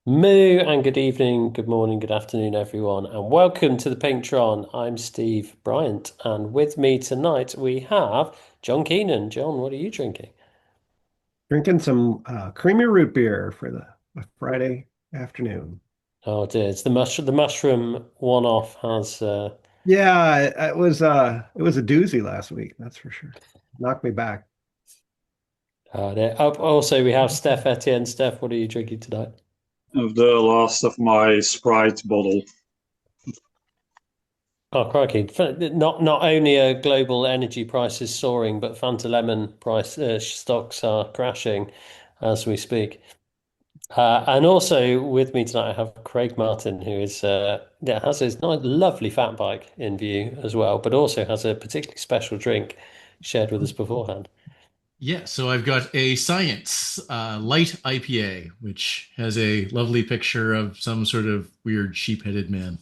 Moo and good evening, good morning, good afternoon, everyone, and welcome to the Pinktron. I'm Steve Bryant, and with me tonight we have John Keenan. John, what are you drinking? Drinking some creamy root beer for the Friday afternoon. Oh dear, it's the mushroom one-off has Yeah, it was a doozy last week, that's for sure. Knocked me back. also we have Steph Etienne. Steph, what are you drinking tonight? Of the last of my Sprite bottle. Oh, crikey. Not only are global energy prices soaring, but Fanta Lemon price stocks are crashing as we speak. And also with me tonight, I have Craig Martin, who is has his nice, lovely fat bike in view as well, but also has a particularly special drink shared with us beforehand. Yeah, so I've got a Science light IPA, which has a lovely picture of some sort of weird sheep-headed man.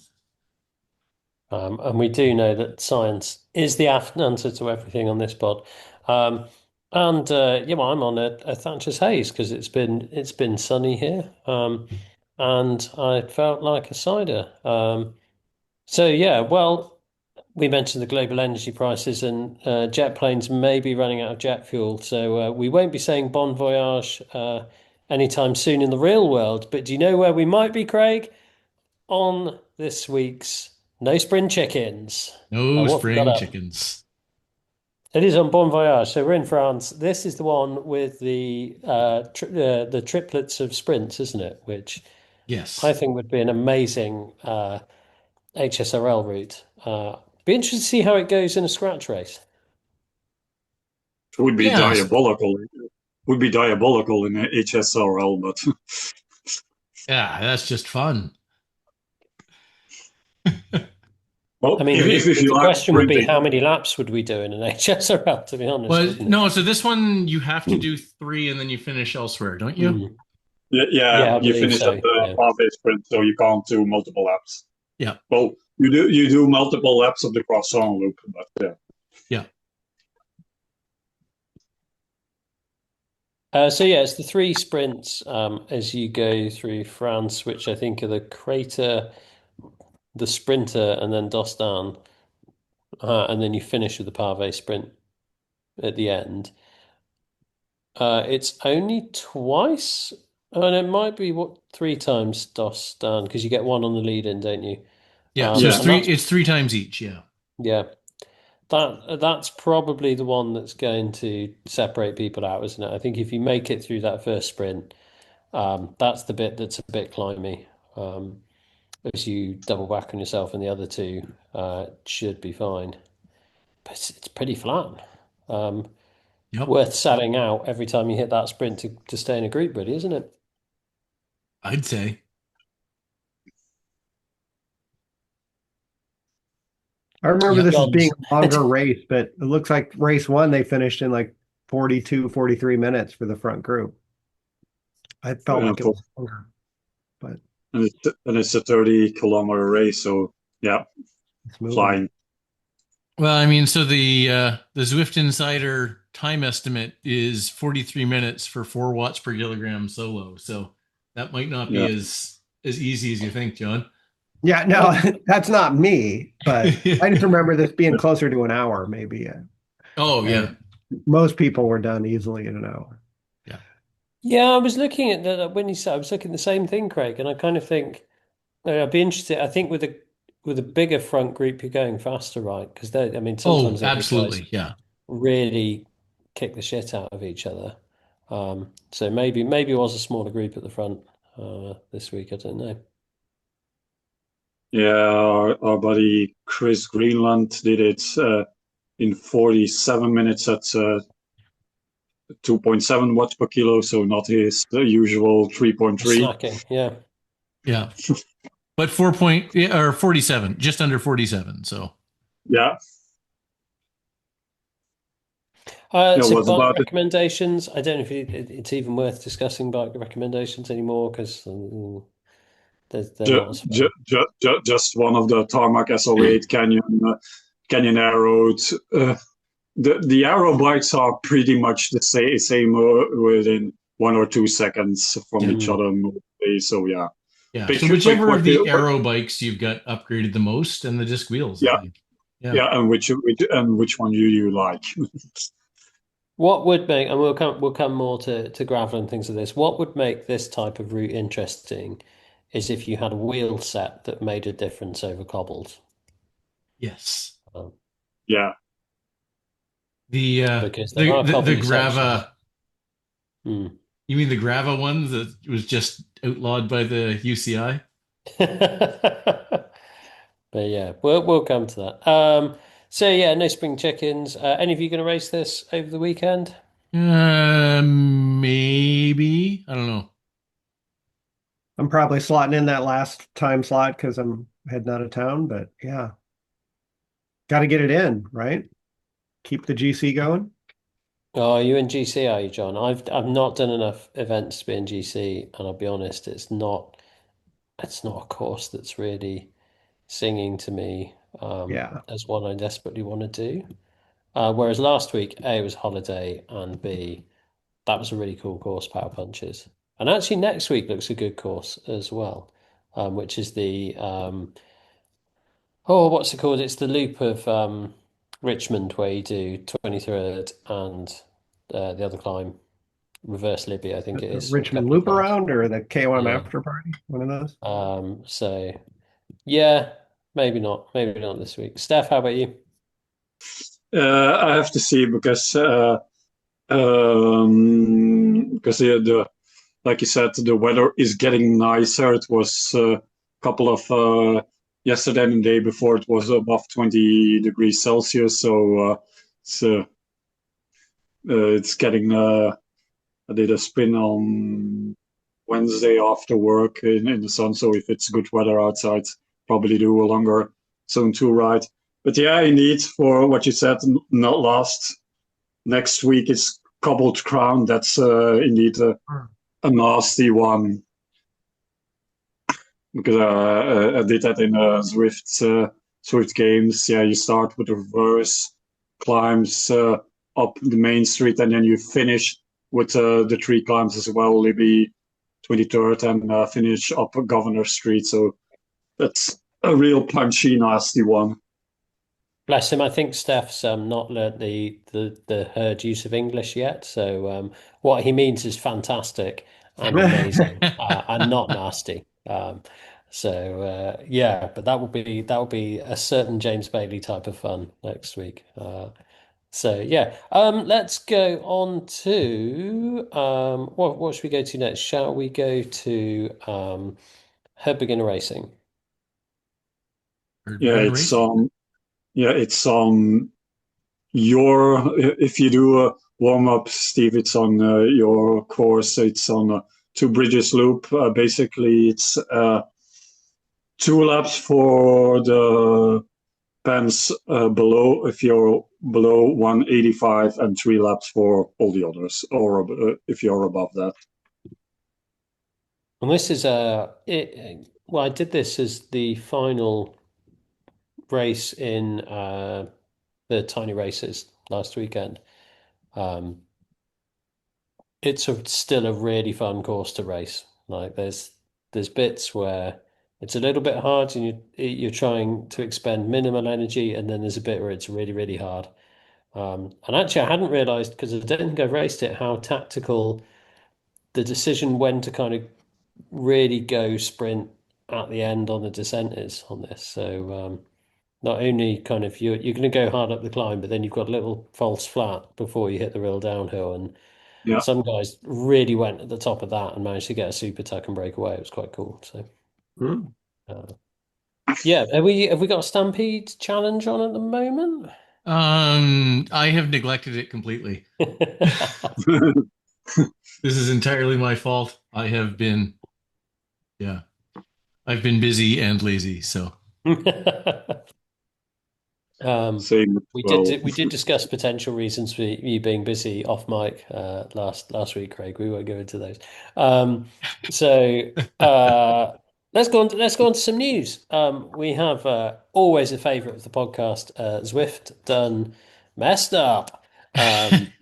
And we do know that science is the answer to everything on this pod. Um, and yeah, well, I'm on a Thatcher's haze because it's been sunny here, and I felt like a cider. So yeah, well. We mentioned the global energy prices and jet planes may be running out of jet fuel. So we won't be saying bon voyage anytime soon in the real world. But do you know where we might be, Craig? On this week's No Spring Chickens. No What have we got spring up? chickens. It is on Bon Voyage. So we're in France. This is the one with the triplets of sprints, isn't it? Which I Yes, think would be an amazing HSRL route. Be interested to see how it goes in a scratch race. It would be yeah, diabolical. Would be diabolical in HSRL, but yeah. That's just fun. I well, mean, if you the like question would be sprinting, how many laps would we do in an HSRL, to be honest, Well, wouldn't it? no. So this one you have to do three, and then you finish elsewhere, don't you? Mm. yeah, Yeah, I you believe finish at so. the Yeah. halfway sprint, so you can't do multiple laps. Yeah, Well, you do multiple laps of the croissant loop, but yeah. yeah. So yeah, it's the three sprints as you go through France, which I think are the Crater, the Sprinter, and then Dostan, and then you finish with the Pavé sprint at the end. It's only twice, and it might be what three times Dostan because you get one on the lead in, don't you? Yeah. So it's Yeah. And three. that's It's three times each. Yeah. yeah. That's probably the one that's going to separate people out, isn't it? I think if you make it through that first sprint, that's the bit that's a bit climby. Um, as you double back on yourself, and the other two should be fine. But it's pretty flat. Um, Yep. Worth selling out every time you hit that sprint to stay in a group, really, isn't it? I'd say. I remember Yeah. this as being John's. a longer race, but it looks like race one they finished in like 42, 43 minutes for the front group. I felt Uh, like it for, was longer, but and it's a 30-kilometer race, so yeah, it's moving. flying. Well, I mean, so the Zwift Insider time estimate is 43 minutes for 4 watts per kilogram solo. So that might not Yeah. be as easy as you think, John. Yeah, no, Well, that's not me, but I just remember this being closer to an hour, maybe. Oh And yeah, most people were done easily in an hour. yeah. yeah, I was looking at that when you said I was looking at the same thing, Craig, and I kind of think I'd be interested. I think with a bigger front group, you're going faster, right? Because they, I mean, Oh, sometimes the guys absolutely, yeah. really kick the shit out of each other. So maybe it was a smaller group at the front this week. I don't know. Yeah, our buddy Chris Greenland did it in 47 minutes at 2.7 watts per kilo, so not his usual 3.3. Snacking, yeah. Yeah. But 4 point yeah, or 47, just under 47. So Yeah, yeah, So was bike about it. recommendations. I don't know if it's even worth discussing bike recommendations anymore because they're not as fun. Just one of the tarmac SO8 Canyon Arrows. The aero bikes are pretty much the same within 1 or 2 seconds from each Mm. other mostly. So yeah, Yeah. pick So pick whichever of what the you aero bikes you've got upgraded the most, and the disc wheels, I yeah think. Yeah. yeah, and which one you like. What would make, and we'll come more to gravel and things like this. What would make this type of route interesting is if you had a wheel set that made a difference over cobbles. Yes. Um, Yeah, The because there are the cobbly sections. Grava. Hmm. You mean the Grava one that was just outlawed by the UCI? But yeah, we'll come to that. So yeah, no spring chickens. Any of you going to race this over the weekend? Maybe. I don't know. I'm probably slotting in that last time slot because I'm heading out of town, but yeah, got to get it in, right? Keep the GC going. Oh, are you in GC, are you, John? I've not done enough events to be in GC, and I'll be honest, it's not a course that's really singing to me Yeah. as one I desperately want to do. Whereas last week, A was holiday, and B that was a really cool course, Power Punches. And actually, next week looks a good course as well, which is the oh, what's it called? It's the loop of Richmond where you do 23rd and the other climb, reverse Libby, I think it The is, or a Richmond couple of Loop climbs. Around or the KOM Yeah. After Party, one of those. So yeah, maybe not this week. Steph, how about you? I have to see because the like you said, the weather is getting nicer. It was a couple of yesterday and the day before it was above 20 degrees Celsius. So it's uh, it's getting. I did a spin on Wednesday after work in the sun. So if it's good weather outside, probably do a longer zone two ride. But yeah, indeed, for what you said, not last next week is Cobbled Crown. That's indeed a nasty one because I did that in Zwift games. Yeah, you start with reverse climbs up the main street, and then you finish with the three climbs as well, Libby 23rd, and finish up Governor Street. So that's a real punchy, nasty one. Bless him. I think Steph's not learnt the herd use of English yet. So what he means is fantastic and amazing and not nasty. Yeah, but that will be a certain James Bailey type of fun next week. So yeah, let's go on to what should we go to next? Shall we go to herd beginner racing? Or Yeah, beginner racing. it's your if you do a warm up, Steve, it's on your course. It's on two bridges loop. Basically, it's 2 laps for the pens below if you're below 185, and 3 laps for all the others, or if you're above that. And this is well, I did this as the final race in the tiny races last weekend. Um, still a really fun course to race. Like there's bits where it's a little bit hard and you're trying to expend minimal energy, and then there's a bit where it's really, really hard. And actually, I hadn't realized because I don't think I've raced it how tactical the decision when to kind of really go sprint at the end on the descent is on this. So not only kind of you're going to go hard up the climb, but then you've got a little false flat before you hit the real downhill. And Yeah. some guys really went at the top of that and managed to get a super tuck and break away. It was quite cool. So Hmm. uh, yeah, have we got a Stampede challenge on at the moment? I have neglected it completely. This is entirely my fault. Yeah, I've been busy and lazy. So Um, Same as we well. did discuss potential reasons for you being busy off mic last week, Craig. We won't go into those. So let's go on to some news. We have always a favourite of the podcast, Zwift done messed up. Um,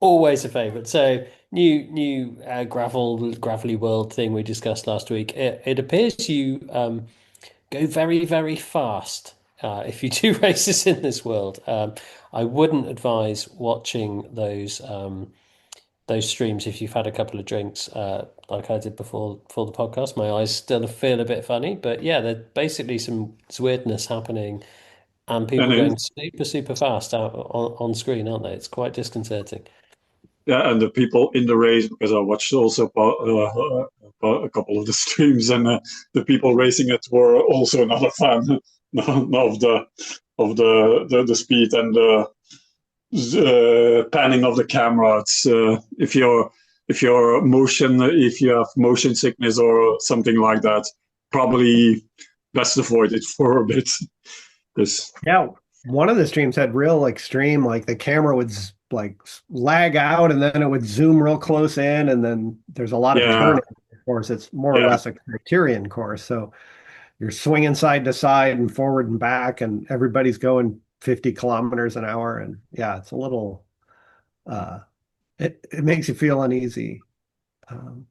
always a favourite. So new gravelly world thing we discussed last week. It appears you go very, very fast if you do races in this world. I wouldn't advise watching those streams if you've had a couple of drinks, like I did before the podcast. My eyes still feel a bit funny, but yeah, there's basically some weirdness happening, and And people it, going super, super fast out on screen, aren't they? It's quite disconcerting. yeah, and the people in the race, because I watched also a couple of the streams, and the people racing it were also not a fan of the speed and the panning of the camera. It's if you have motion sickness or something like that, probably best avoid it for a bit. Because Yeah, one of the streams had real extreme, like the camera would like lag out and then it would zoom real close in, and then there's a lot of yeah, turning. Of course, it's more or yeah, less a criterion course, so you're swinging side to side and forward and back, and everybody's going 50 kilometers an hour, and yeah, it's a little uh, it makes you feel uneasy. Um,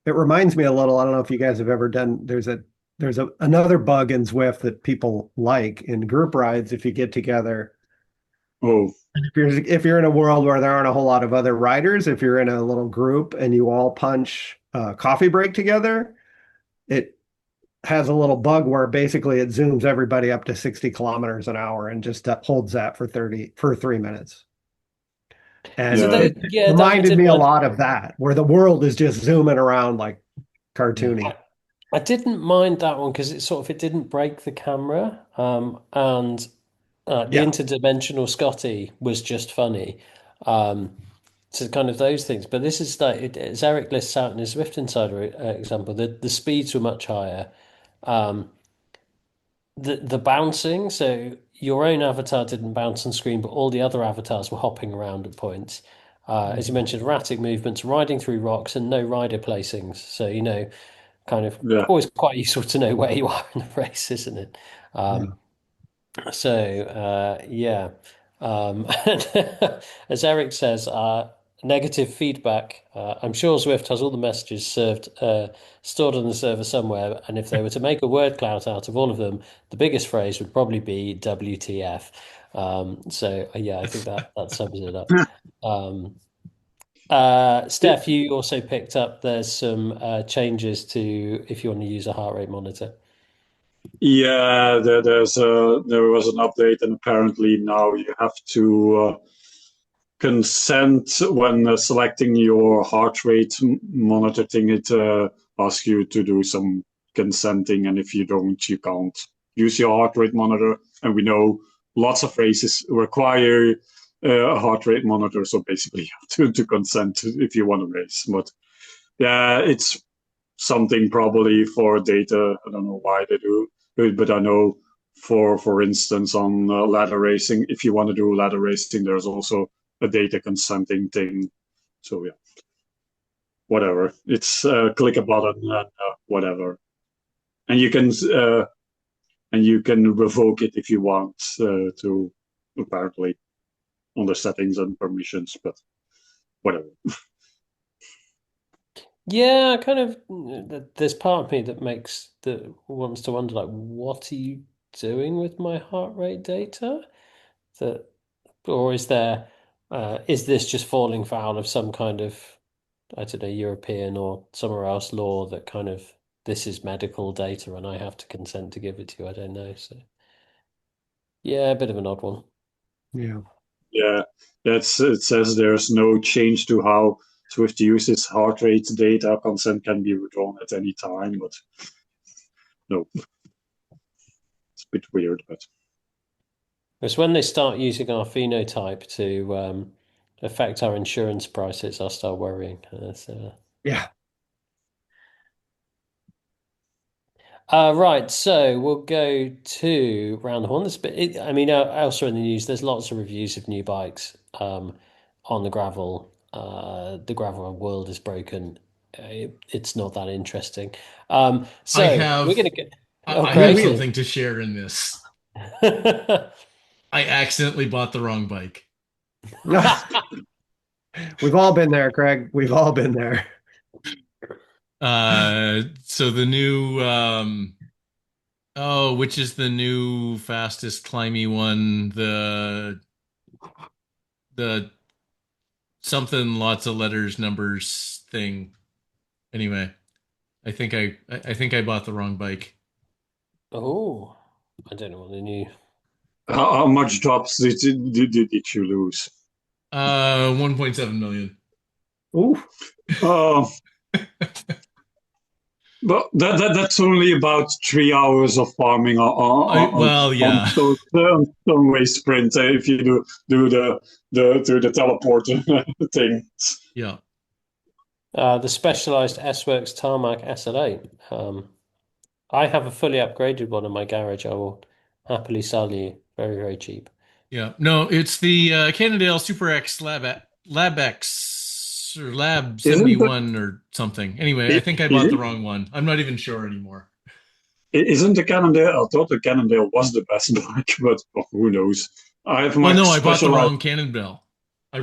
it reminds me a little. I don't know if you guys have ever done. There's another bug in Zwift that people like in group rides. If you get together, oh, if you're in a world where there aren't a whole lot of other riders, if you're in a little group and you all punch a coffee break together, it has a little bug where basically it zooms everybody up to 60 kilometers an hour and just holds that for 3 minutes. So And yeah, that, it yeah, that I reminded didn't me a mind. lot of that, where the world is just zooming around like Yeah. cartoony. I didn't mind that one because it didn't break the camera, and the Yeah. interdimensional Scotty was just funny. Um, so kind of those things. But this is like as Eric lists out in his Swift Insider example, the speeds were much higher. Um, the bouncing, so your own avatar didn't bounce on screen, but all the other avatars were hopping around at points. As you Mhm. mentioned, erratic movements, riding through rocks, and no rider placings. So kind of yeah. always quite useful to know where you are in the race, isn't it? Yeah. Yeah. As Eric says, negative feedback. I'm sure Zwift has all the messages stored on the server somewhere, and if they were to make a word cloud out of all of them, the biggest phrase would probably be WTF. Yeah, I think that sums it up. Um, Steph, you also picked up there's some changes to if you want to use a heart rate monitor. Yeah, there was an update, and apparently now you have to consent when selecting your heart rate monitor thing. It asks you to do some consenting, and if you don't, you can't use your heart rate monitor. And we know lots of races require a heart rate monitor, so basically you have to consent if you want to race. But yeah, it's something probably for data. I don't know why they do it, but I know for instance on ladder racing, if you want to do ladder racing, there's also a data consenting thing. So yeah, whatever. It's click a button and whatever, and you can revoke it if you want to apparently under settings and permissions, but whatever. Yeah, kind of. There's part of me that wants to wonder, like, what are you doing with my heart rate data? That, or is this just falling foul of some kind of, I don't know, European or somewhere else law that kind of this is medical data and I have to consent to give it to you? I don't know. So yeah, a bit of an odd one. Yeah. Yeah, it says there's no change to how Swift uses heart rate data. Consent can be withdrawn at any time, but no, it's a bit weird. But It's when they start using our phenotype to affect our insurance prices, I'll start worrying. Yeah. Right, so we'll go to round one. I mean, elsewhere in the news, there's lots of reviews of new bikes on the gravel. The gravel world is broken. It's not that interesting. I So we're have gonna get. I Oh, I We have great! we something to share in this. I accidentally bought the wrong bike. We've all been there, Craig. We've all been there. So the new oh, which is the new fastest climby one? The something lots of letters, numbers thing. Anyway, I think I bought the wrong bike. Oh, I don't know what the new. How much drops did you lose? 1.7 million. Ooh, Uh, but that's only about 3 hours of farming Well, on yeah. Stoneway Sprint if you do the teleport thing. Yeah. The specialized S-Works Tarmac SL8. I have a fully upgraded one in my garage. I will happily sell you very, very cheap. Yeah. No, it's the Cannondale Super X Lab X or Lab Isn't 71 or something. Anyway, I it, think I bought the it, wrong one. I'm not even sure anymore. isn't the Cannondale? I thought the Cannondale was the best bike, but who knows? I have Well, my no, I bought the specialized. wrong Cannonball. I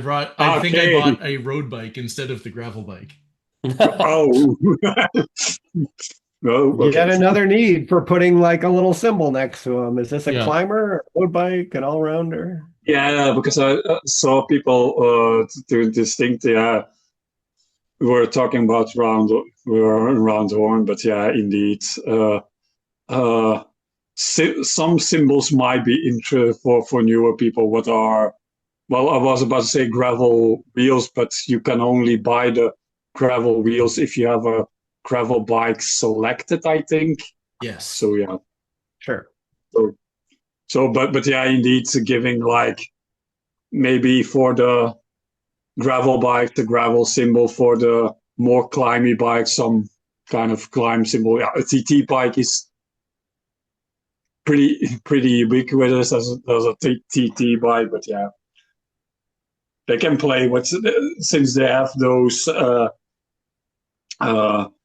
think I Okay. bought a road bike instead of the gravel bike. Oh. Oh, yet okay. another need for putting like a little symbol next to them. Is this a Yeah. climber, a road bike, an all-rounder? Yeah, because I saw people doing this thing. Yeah, we were talking about round horn, but yeah, indeed, uh, some symbols might be interesting for newer people. What are well, I was about to say gravel wheels, but you can only buy the gravel wheels if you have a gravel bike selected, I think. Yes. So yeah, Sure. so, but yeah, indeed, giving like maybe for the gravel bike, the gravel symbol; for the more climby bike, some kind of climb symbol. Yeah, a TT bike is pretty ubiquitous as a TT bike, but yeah, they can play with since they have those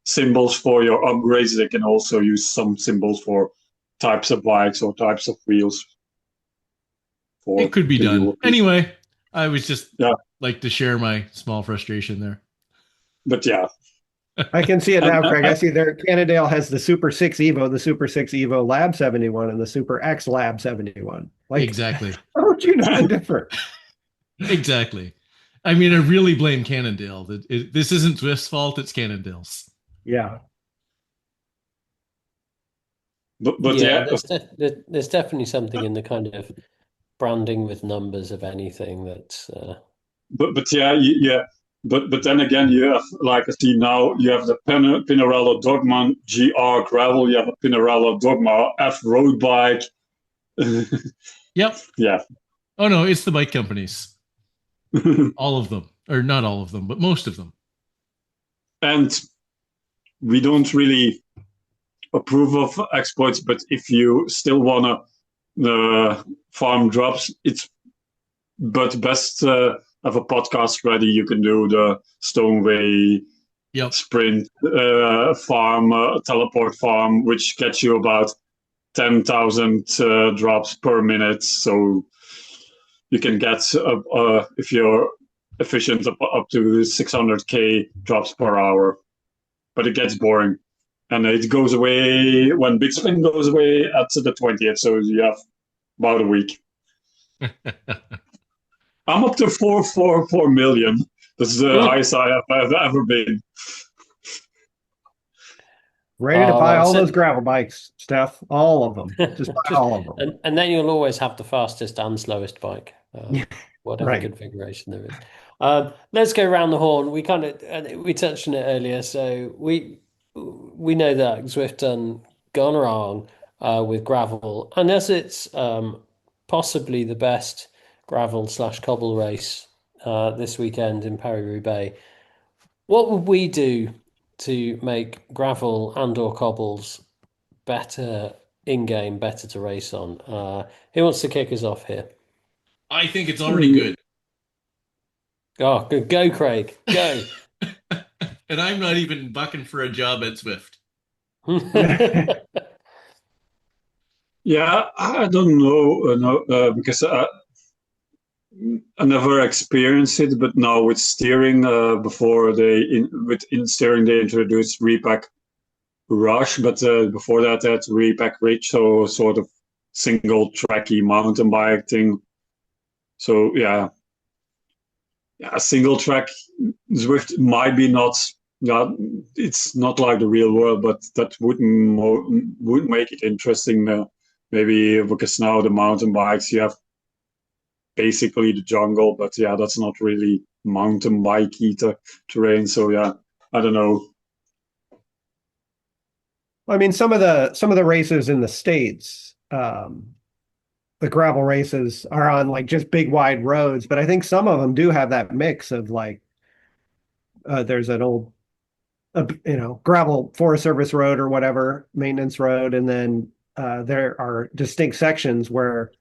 symbols for your upgrades. They can also use some symbols for types of bikes or types of wheels It for could be the newer done. people. Anyway, I was just Yeah, like to share my small frustration there. but yeah, I can see it and, now, and, Craig. I see there Cannondale has the Super 6 Evo, the Super 6 Evo Lab 71, and the Super X Lab 71. Like, Exactly. how would you know the difference? Exactly. I mean, I really blame Cannondale. This isn't Zwift's fault, it's Cannondale's. Yeah. but Yeah, yeah, there's definitely something in the kind of branding with numbers of anything that's but yeah, yeah. But then again, you have like I see now, you have the Pinarello Dogma GR gravel, you have a Pinarello Dogma F road bike. Yep. Yeah, Oh no, it's the bike companies. All of them. Or not all of them, but most of them. and we don't really approve of exploits, but if you still wanna farm drops, it's but best have a podcast ready. You can do the Stoneway Yep. Sprint farm, teleport farm, which gets you about 10,000 drops per minute. So you can get, if you're efficient, up to 600k drops per hour. But it gets boring. And it goes away when Big Spin goes away at the 20th. So you have about a week. I'm up to 444 million. That's the highest I have ever been. Ready to oh buy well, all those so gravel bikes, Steph. All of them. Just buy just all of them. and then you'll always have the fastest and slowest bike, whatever Right. configuration there is. Let's go around the horn. We kind of we touched on it earlier, so we know that Zwift done gone wrong with gravel, and as it's possibly the best gravel slash cobble race this weekend in Paris-Roubaix. What would we do to make gravel and or cobbles better in game, better to race on? Who wants to kick us off here? I think it's already good. Oh, good. Go, Craig. Go. And I'm not even bucking for a job at Zwift. Yeah, I don't know, no, because I never experienced it, but now with steering, in steering they introduced repack Rush, but before that they had repack Ridge, so sort of single tracky mountain bike thing. So a single track Zwift might be not. Yeah, it's not like the real world, but that would make it interesting. Maybe because now the mountain bikes you have basically the jungle, but yeah, that's not really mountain bikey terrain. So yeah, I don't know. I mean, some of the races in the States, the gravel races are on like just big wide roads, but I think some of them do have that mix of like there's an old gravel Forest Service road or whatever, maintenance road, and then there are distinct sections where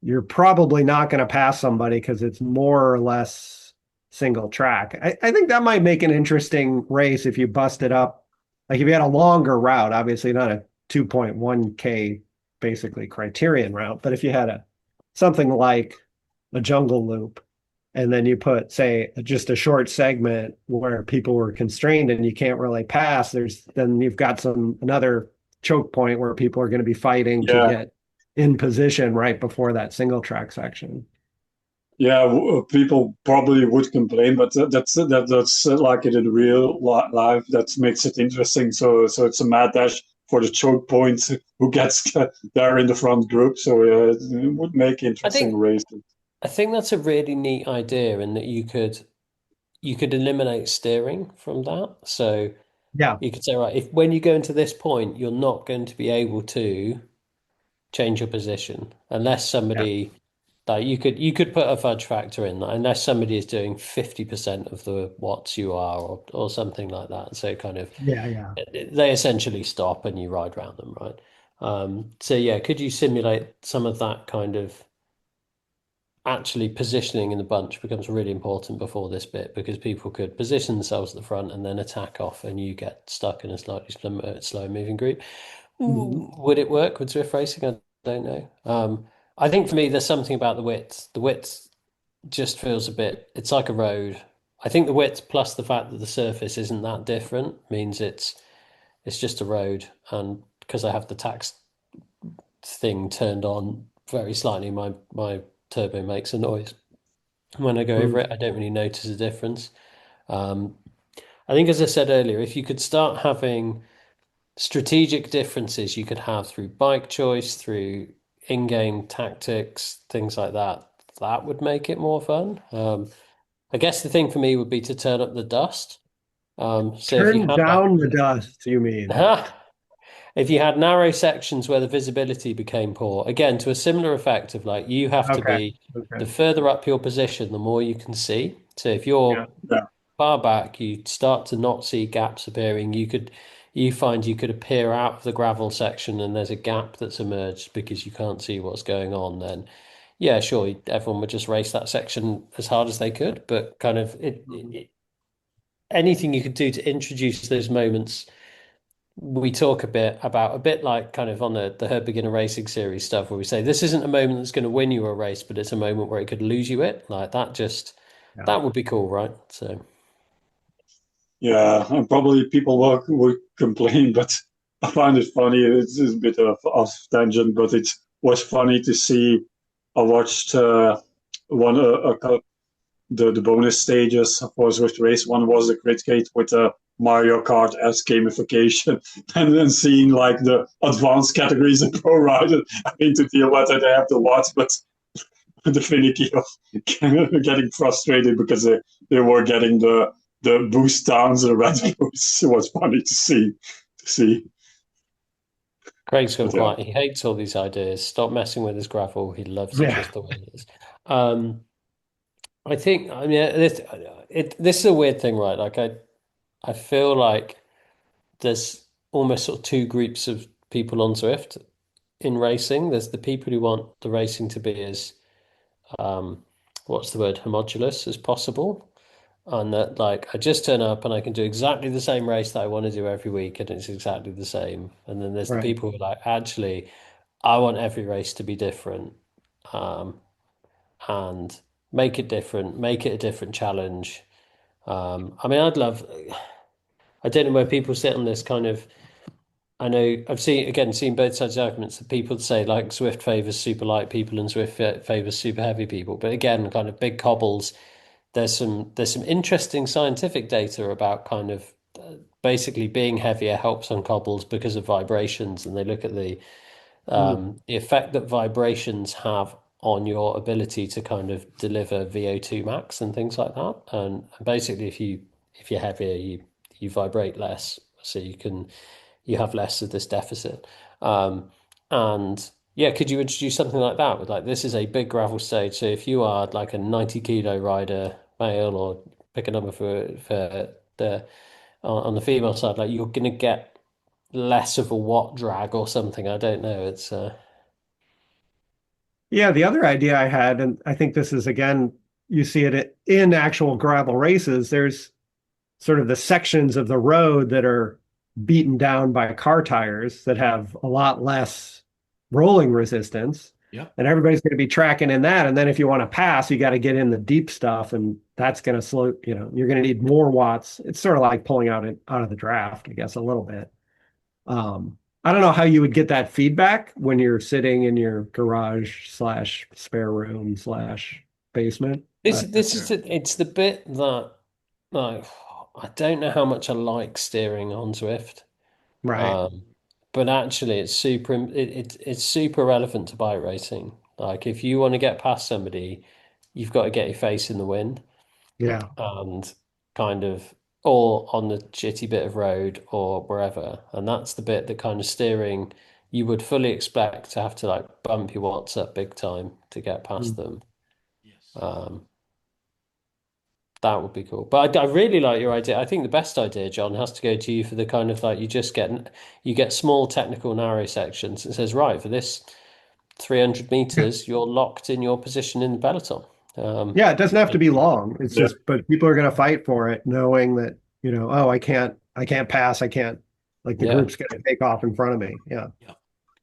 you're probably not going to pass somebody because it's more or less single track. I think that might make an interesting race if you bust it up. Like if you had a longer route, obviously not a 2.1K basically criterion route, but if you had something like a jungle loop and then you put, say, just a short segment where people were constrained and you can't really pass, then you've got another choke point where people are going to be fighting to Yeah, get in position right before that single track section. yeah. People probably would complain, but that's like in the real life. That makes it interesting. So it's a mad dash for the choke points who gets there in the front group. So it would make I interesting think races. I think that's a really neat idea in that you could eliminate steering from that. So Yeah, you could say, right, if when you go into this point, you're not going to be able to change your position unless yeah, somebody like you could put a fudge factor in that unless somebody is doing 50% of the watts you are or something like that. So kind of yeah, yeah. they essentially stop and you ride around them, right? So yeah, could you simulate some of that kind of actually positioning in the bunch becomes really important before this bit because people could position themselves at the front and then attack off and you get stuck in a slightly slow moving group. Mhm. Would it work with Zwift racing? I don't know. I think for me, there's something about the width. The width just feels a bit, it's like a road. I think the width plus the fact that the surface isn't that different means it's just a road. And because I have the tax thing turned on very slightly, my turbo makes a noise. When I go over Mm. it, I don't really notice a difference. Um, I think, as I said earlier, if you could start having strategic differences you could have through bike choice, through in-game tactics, things like that, that would make it more fun. I guess the thing for me would be to turn up the dust. So if you Turn had down the dust, you mean? like, if you had narrow sections where the visibility became poor, again, to a similar effect of like you have to Okay. be the Okay. further up your position, the more you can see. So if you're Yeah. Yeah, far back, you start to not see gaps appearing. You find you could appear out of the gravel section and there's a gap that's emerged because you can't see what's going on. Then, yeah, sure, everyone would just race that section as hard as they could, but kind of anything you could do to introduce those moments we talk a bit about a bit like kind of on the Her Beginner Racing series stuff where we say this isn't a moment that's going to win you a race, but it's a moment where it could lose you it. Like that just Yeah. that would be cool, right? So yeah, and probably people would complain, but I find it funny. It's a bit of off tangent, but it was funny to see. I watched one the bonus stages for Swift Race. One was the Crit Gate with Mario Kart as gamification, and then seeing like the advanced categories of pro rider having to deal with it. They have to watch, but the finicky of getting frustrated because they were getting the boost downs and red boosts. It was funny to see. Craig's gone But yeah, quiet. He hates all these ideas. Stop messing with his gravel. He loves it Yeah. just the way it is. I think I mean this is a weird thing, right? Like I feel like there's almost sort of two groups of people on Zwift in racing. There's the people who want the racing to be as um, what's the word, homogeneous as possible. And that like I just turn up and I can do exactly the same race that I want to do every week and it's exactly the same. And then there's the Right. people who are like, actually, I want every race to be different. Um, and make it different, make it a different challenge. I mean, I'd love. I don't know where people sit on this kind of. I know I've seen both sides of the arguments that people say like Zwift favors super light people and Zwift favors super heavy people. But again, kind of big cobbles, there's some interesting scientific data about kind of basically being heavier helps on cobbles because of vibrations, and they look at Mm. the effect that vibrations have on your ability to kind of deliver VO2 max and things like that. And basically, if you're heavier, you vibrate less, so you have less of this deficit. And yeah, could you introduce something like that with like this is a big gravel stage, so if you are like a 90 kilo rider, male, or pick a number for the on the female side, like you're gonna get less of a watt drag or something. I don't know. It's Yeah, the other idea I had, and I think this is again, you see it in actual gravel races, there's sort of the sections of the road that are beaten down by car tires that have a lot less rolling resistance. Yep. And everybody's going to be tracking in that. And then if you want to pass, you got to get in the deep stuff, and that's going to slow, you're going to need more watts. It's sort of like pulling out of the draft, I guess, a little bit. I don't know how you would get that feedback when you're sitting in your garage slash spare room slash basement, this but this is it's the bit that like I don't know how much I like steering on Zwift. right. Um, but actually, it's super relevant to bike racing. Like, if you want to get past somebody, you've got to get your face in the wind Yeah. and kind of, or on the shitty bit of road or wherever. And that's the bit that kind of steering you would fully expect to have to like bump your watts up big time to get past Mm. them. Yes. Um, That would be cool. But I really like your idea. I think the best idea, John, has to go to you for the kind of like you get small technical narrow sections. It says, right, for this 300 meters, you're locked in your position in the peloton. Yeah, it doesn't have to And be long. It's Yeah. just, but people are going to fight for it, knowing that, oh, I can't pass. I can't, like the yeah. group's going to take off in front of me. Yeah. Yep.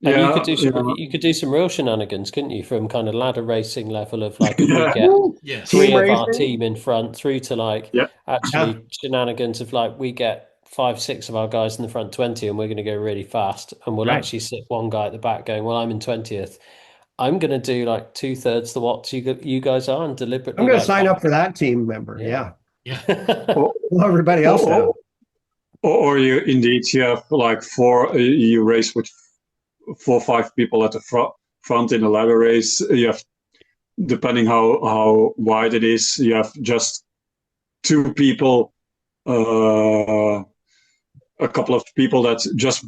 And you could Yeah, do some yeah, you could do some real shenanigans, couldn't you? From kind of ladder racing level of like if we yeah, get Woo! Yes. Team three of our racing. team in front through to like yeah, Yeah. actually shenanigans of like we get 5, 6 of our guys in the front 20 and we're going to go really fast and we'll Right. actually sit one guy at the back going, well, I'm in 20th. I'm going to do like 2/3 the watts you guys are and I'm deliberately going to like sign back. up for that team member. Yeah. Yeah. Yeah. or, Well, everybody else down. or, or you have like you race with 4 or 5 people at the front in a ladder race. You have, depending how wide it is, you have just 2 people, uh, a couple of people that just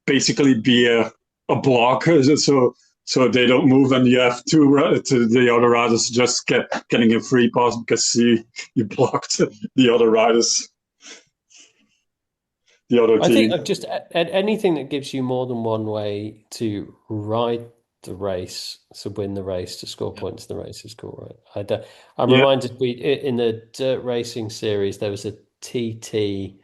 basically be a block, so they don't move, and you have to the other riders just getting a free pass because you blocked the other riders, the other I think team. I've just anything that gives you more than one way to ride the race, to win the race, to score Yep. points in the race is cool, right? I'm Yeah, reminded in the dirt racing series there was a TT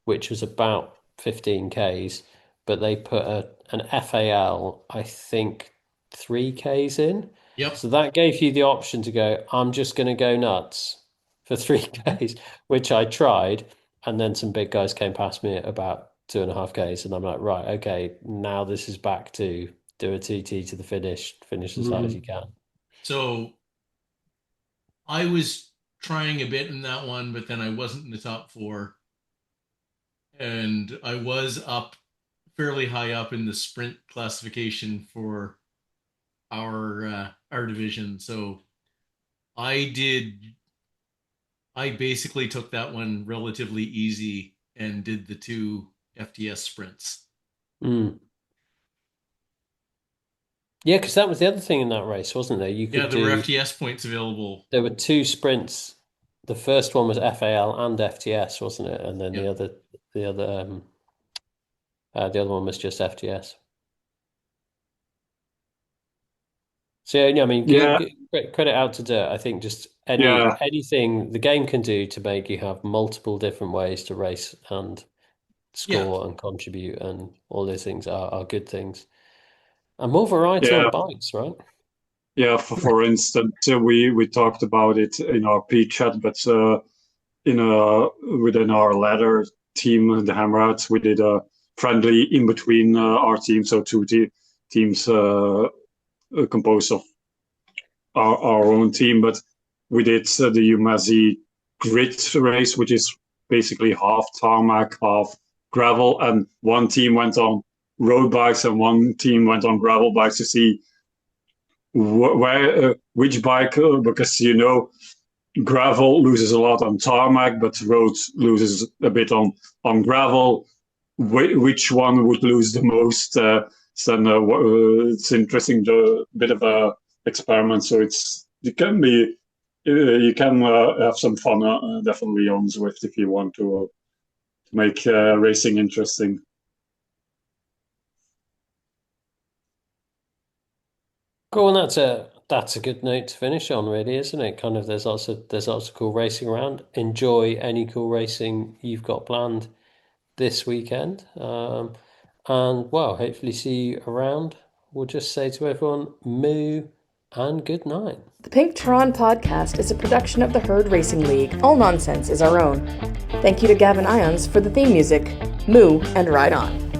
which was about 15 Ks, but they put an FAL, I think 3 Ks in. Yep. So that gave you the option to go, I'm just going to go nuts for 3 Ks, which I tried. And then some big guys came past me at about 2.5 Ks. And I'm like, right, okay, now this is back to do a TT to the finish as hard as you Mhm. can. So I was trying a bit in that one, but then I wasn't in the top four. And I was up fairly high up in the sprint classification for our division. So I did I basically took that one relatively easy and did the 2 FTS sprints. Mm. Yeah, because that was the other thing in that race, wasn't there? You Yeah, could there were do FTS points available. There were two sprints. The first one was FAL and FTS, wasn't it? And then Yeah. the other, the other one was just FTS. So yeah, I mean, yeah, credit out to Dirt. I think just yeah, anything the game can do to make you have multiple different ways to race and Yeah. score and contribute and all those things are good things. And more variety on yeah, bikes, right? Yeah, for instance, we talked about it in our P chat, but within our ladder team, the Hamrats, we did a friendly in between our teams, so two teams composed of our own team, but we did the Umazi grid race, which is basically half tarmac, half gravel, and one team went on road bikes and one team went on gravel bikes to see which bike, because gravel loses a lot on tarmac, but road loses a bit on gravel. Which one would lose the most? It's interesting, a bit of a experiment. So you can have some fun definitely on Zwift if you want to make racing interesting. Cool, and that's a good note to finish on, really, isn't it? Kind of there's lots of cool racing around. Enjoy any cool racing you've got planned this weekend. And well, hopefully see you around. We'll just say to everyone, moo and good night. The Pink Tron podcast is a production of the Herd Racing League. All nonsense is our own. Thank you to Gavin Ions for the theme music. Moo and ride on.